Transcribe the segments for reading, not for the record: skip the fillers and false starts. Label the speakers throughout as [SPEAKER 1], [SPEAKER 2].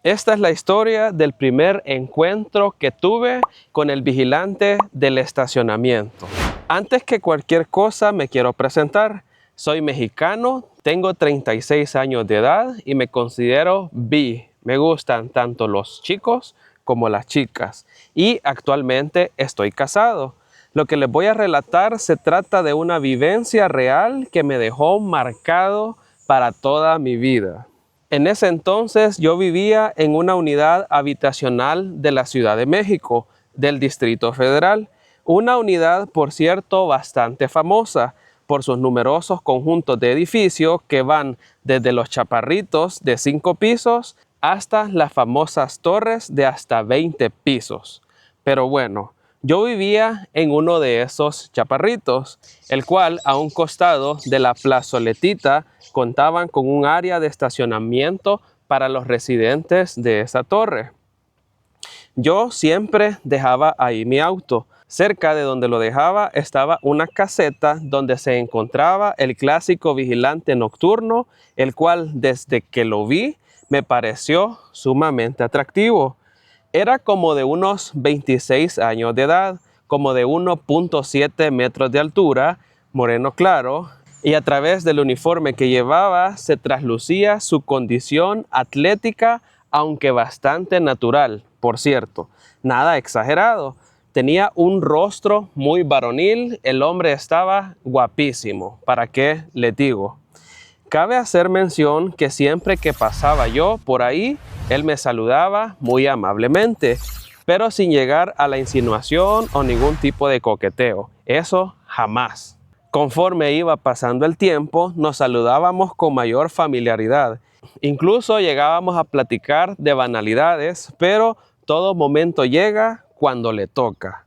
[SPEAKER 1] Esta es la historia del primer encuentro que tuve con el vigilante del estacionamiento. Antes que cualquier cosa me quiero presentar. Soy mexicano, tengo 36 años de edad y me considero bi. Me gustan tanto los chicos como las chicas y actualmente estoy casado. Lo que les voy a relatar se trata de una vivencia real que me dejó marcado para toda mi vida. En ese entonces yo vivía en una unidad habitacional de la Ciudad de México, del Distrito Federal. Una unidad, por cierto, bastante famosa por sus numerosos conjuntos de edificios que van desde los chaparritos de 5 pisos hasta las famosas torres de hasta 20 pisos. Pero bueno, yo vivía en uno de esos chaparritos, el cual a un costado de la plazoletita contaban con un área de estacionamiento para los residentes de esa torre. Yo siempre dejaba ahí mi auto. Cerca de donde lo dejaba estaba una caseta donde se encontraba el clásico vigilante nocturno, el cual desde que lo vi me pareció sumamente atractivo. Era como de unos 26 años de edad, como de 1.7 metros de altura, moreno claro, y a través del uniforme que llevaba se traslucía su condición atlética, aunque bastante natural, por cierto, nada exagerado. Tenía un rostro muy varonil, el hombre estaba guapísimo, ¿para qué le digo? Cabe hacer mención que siempre que pasaba yo por ahí, él me saludaba muy amablemente, pero sin llegar a la insinuación o ningún tipo de coqueteo. Eso jamás. Conforme iba pasando el tiempo, nos saludábamos con mayor familiaridad. Incluso llegábamos a platicar de banalidades, pero todo momento llega cuando le toca.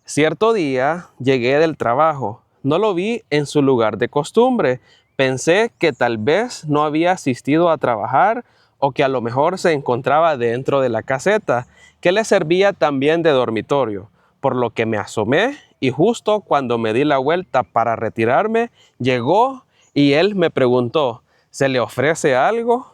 [SPEAKER 1] Cierto día llegué del trabajo. No lo vi en su lugar de costumbre. Pensé que tal vez no había asistido a trabajar o que a lo mejor se encontraba dentro de la caseta, que le servía también de dormitorio, por lo que me asomé y justo cuando me di la vuelta para retirarme, llegó y él me preguntó, ¿se le ofrece algo?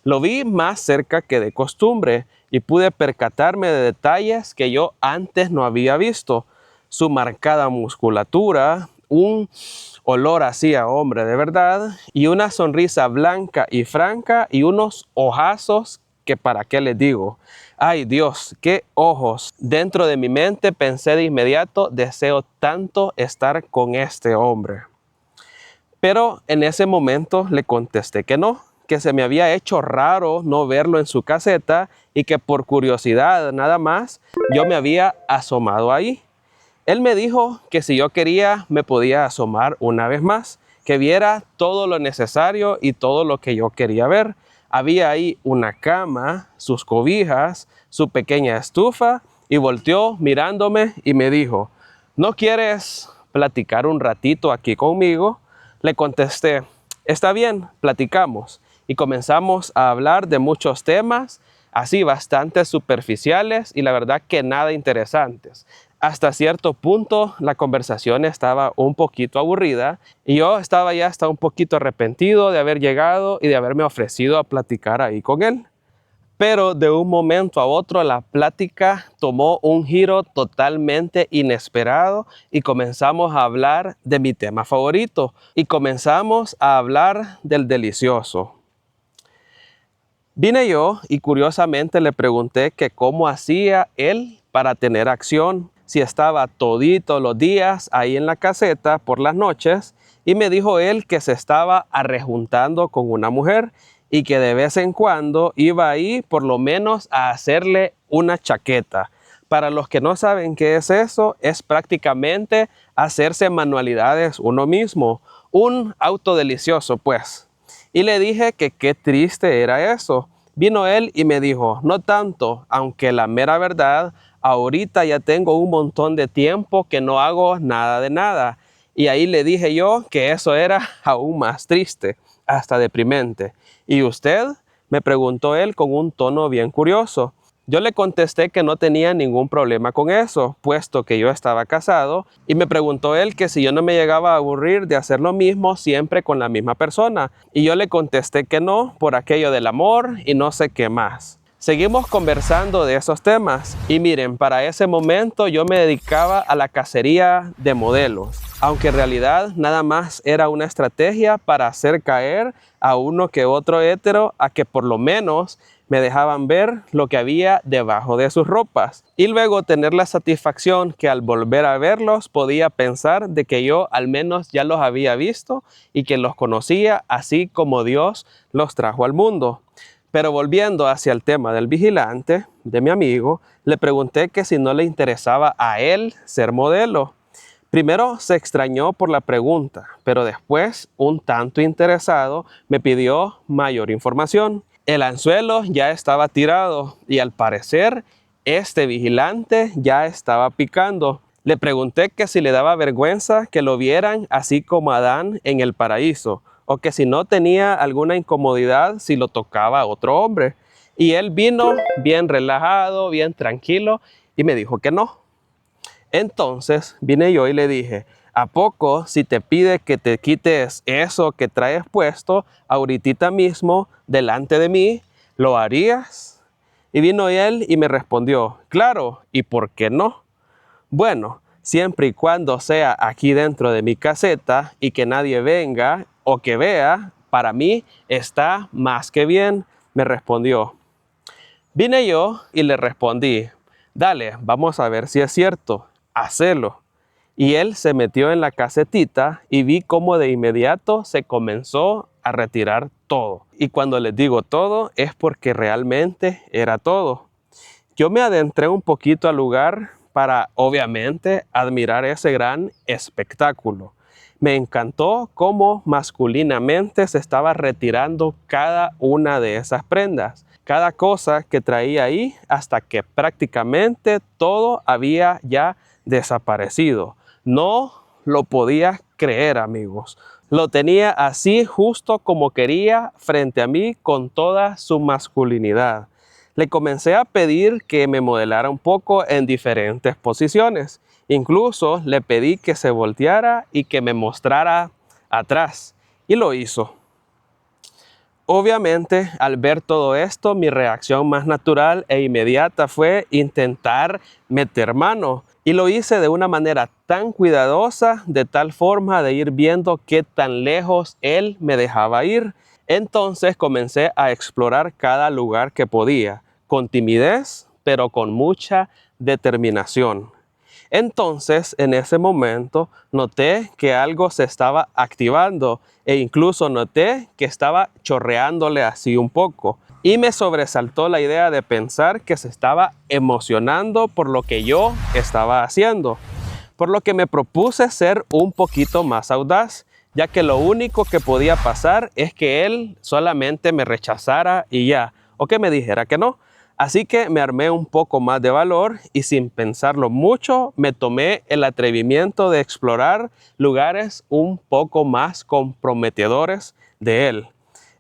[SPEAKER 1] Lo vi más cerca que de costumbre y pude percatarme de detalles que yo antes no había visto. Su marcada musculatura, un olor así a hombre de verdad y una sonrisa blanca y franca y unos ojazos que para qué les digo. Ay Dios, qué ojos. Dentro de mi mente pensé de inmediato, deseo tanto estar con este hombre. Pero en ese momento le contesté que no, que se me había hecho raro no verlo en su caseta y que por curiosidad nada más yo me había asomado ahí. Él me dijo que si yo quería me podía asomar una vez más, que viera todo lo necesario y todo lo que yo quería ver. Había ahí una cama, sus cobijas, su pequeña estufa y volteó mirándome y me dijo, ¿no quieres platicar un ratito aquí conmigo? Le contesté, está bien, platicamos. Y comenzamos a hablar de muchos temas, así bastante superficiales y la verdad que nada interesantes. Hasta cierto punto la conversación estaba un poquito aburrida y yo estaba ya hasta un poquito arrepentido de haber llegado y de haberme ofrecido a platicar ahí con él. Pero de un momento a otro la plática tomó un giro totalmente inesperado y comenzamos a hablar de mi tema favorito y comenzamos a hablar del delicioso. Vine yo y curiosamente le pregunté que cómo hacía él para tener acción, si estaba todito los días ahí en la caseta por las noches, y me dijo él que se estaba arrejuntando con una mujer y que de vez en cuando iba ahí por lo menos a hacerle una chaqueta. Para los que no saben qué es eso, es prácticamente hacerse manualidades uno mismo, un auto delicioso pues. Y le dije que qué triste era eso. Vino él y me dijo, no tanto, aunque la mera verdad, ahorita ya tengo un montón de tiempo que no hago nada de nada. Y ahí le dije yo que eso era aún más triste, hasta deprimente. ¿Y usted? Me preguntó él con un tono bien curioso. Yo le contesté que no tenía ningún problema con eso, puesto que yo estaba casado, y me preguntó él que si yo no me llegaba a aburrir de hacer lo mismo siempre con la misma persona. Y yo le contesté que no, por aquello del amor y no sé qué más. Seguimos conversando de esos temas y miren, para ese momento yo me dedicaba a la cacería de modelos, aunque en realidad nada más era una estrategia para hacer caer a uno que otro hétero a que por lo menos me dejaban ver lo que había debajo de sus ropas y luego tener la satisfacción que al volver a verlos podía pensar de que yo al menos ya los había visto y que los conocía así como Dios los trajo al mundo. Pero volviendo hacia el tema del vigilante, de mi amigo, le pregunté que si no le interesaba a él ser modelo. Primero se extrañó por la pregunta, pero después, un tanto interesado, me pidió mayor información. El anzuelo ya estaba tirado y al parecer este vigilante ya estaba picando. Le pregunté que si le daba vergüenza que lo vieran así como a Adán en el paraíso, o que si no tenía alguna incomodidad si lo tocaba a otro hombre. Y él vino bien relajado, bien tranquilo y me dijo que no. Entonces vine yo y le dije, ¿a poco si te pide que te quites eso que traes puesto ahorita mismo delante de mí, lo harías? Y vino él y me respondió, claro, ¿y por qué no? Bueno, siempre y cuando sea aquí dentro de mi caseta y que nadie venga o que vea, para mí está más que bien, me respondió. Vine yo y le respondí, dale, vamos a ver si es cierto, hacelo. Y él se metió en la casetita y vi cómo de inmediato se comenzó a retirar todo. Y cuando les digo todo es porque realmente era todo. Yo me adentré un poquito al lugar para, obviamente, admirar ese gran espectáculo. Me encantó cómo masculinamente se estaba retirando cada una de esas prendas, cada cosa que traía ahí, hasta que prácticamente todo había ya desaparecido. No lo podía creer, amigos. Lo tenía así justo como quería frente a mí con toda su masculinidad. Le comencé a pedir que me modelara un poco en diferentes posiciones. Incluso le pedí que se volteara y que me mostrara atrás. Y lo hizo. Obviamente, al ver todo esto, mi reacción más natural e inmediata fue intentar meter mano. Y lo hice de una manera tan cuidadosa, de tal forma de ir viendo qué tan lejos él me dejaba ir. Entonces comencé a explorar cada lugar que podía, con timidez, pero con mucha determinación. Entonces, en ese momento, noté que algo se estaba activando e incluso noté que estaba chorreándole así un poco. Y me sobresaltó la idea de pensar que se estaba emocionando por lo que yo estaba haciendo. Por lo que me propuse ser un poquito más audaz, ya que lo único que podía pasar es que él solamente me rechazara y ya, o que me dijera que no. Así que me armé un poco más de valor y sin pensarlo mucho me tomé el atrevimiento de explorar lugares un poco más comprometedores de él.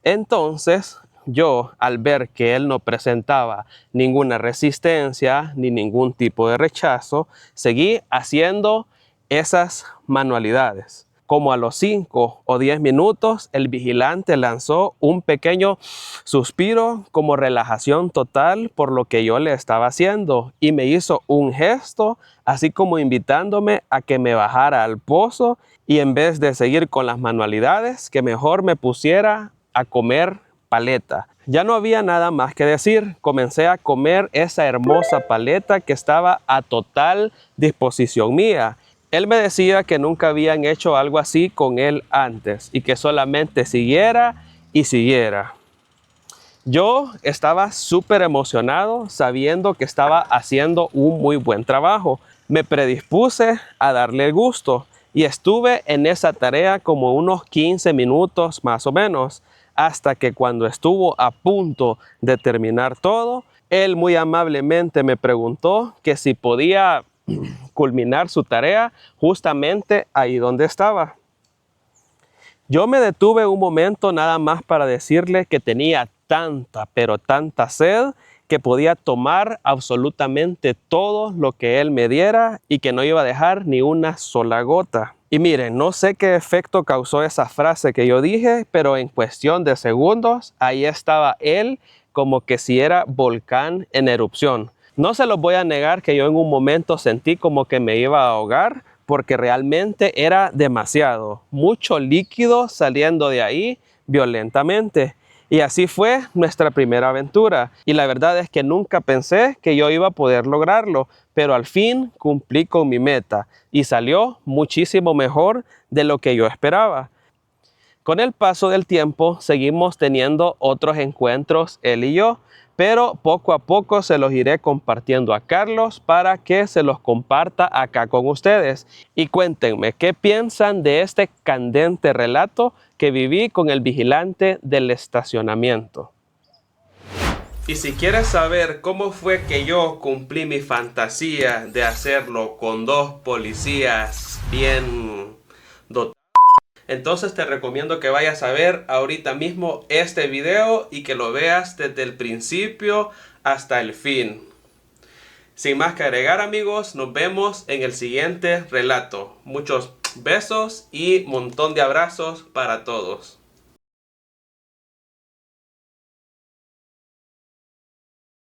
[SPEAKER 1] Entonces yo, al ver que él no presentaba ninguna resistencia ni ningún tipo de rechazo, seguí haciendo esas manualidades. Como a los 5 o 10 minutos, el vigilante lanzó un pequeño suspiro como relajación total por lo que yo le estaba haciendo y me hizo un gesto, así como invitándome a que me bajara al pozo y en vez de seguir con las manualidades, que mejor me pusiera a comer paleta. Ya no había nada más que decir, comencé a comer esa hermosa paleta que estaba a total disposición mía. Él me decía que nunca habían hecho algo así con él antes y que solamente siguiera y siguiera. Yo estaba súper emocionado sabiendo que estaba haciendo un muy buen trabajo. Me predispuse a darle el gusto y estuve en esa tarea como unos 15 minutos más o menos, hasta que cuando estuvo a punto de terminar todo, él muy amablemente me preguntó que si podía culminar su tarea justamente ahí donde estaba. Yo me detuve un momento nada más para decirle que tenía tanta, pero tanta sed que podía tomar absolutamente todo lo que él me diera y que no iba a dejar ni una sola gota. Y miren, no sé qué efecto causó esa frase que yo dije, pero en cuestión de segundos, ahí estaba él como que si era volcán en erupción. No se los voy a negar que yo en un momento sentí como que me iba a ahogar, porque realmente era demasiado, mucho líquido saliendo de ahí violentamente. Y así fue nuestra primera aventura. Y la verdad es que nunca pensé que yo iba a poder lograrlo, pero al fin cumplí con mi meta y salió muchísimo mejor de lo que yo esperaba. Con el paso del tiempo seguimos teniendo otros encuentros él y yo, pero poco a poco se los iré compartiendo a Carlos para que se los comparta acá con ustedes. Y cuéntenme, ¿qué piensan de este candente relato que viví con el vigilante del estacionamiento? Y si quieres saber cómo fue que yo cumplí mi fantasía de hacerlo con 2 policías bien dotados, entonces te recomiendo que vayas a ver ahorita mismo este video y que lo veas desde el principio hasta el fin. Sin más que agregar, amigos, nos vemos en el siguiente relato. Muchos besos y montón de abrazos para todos.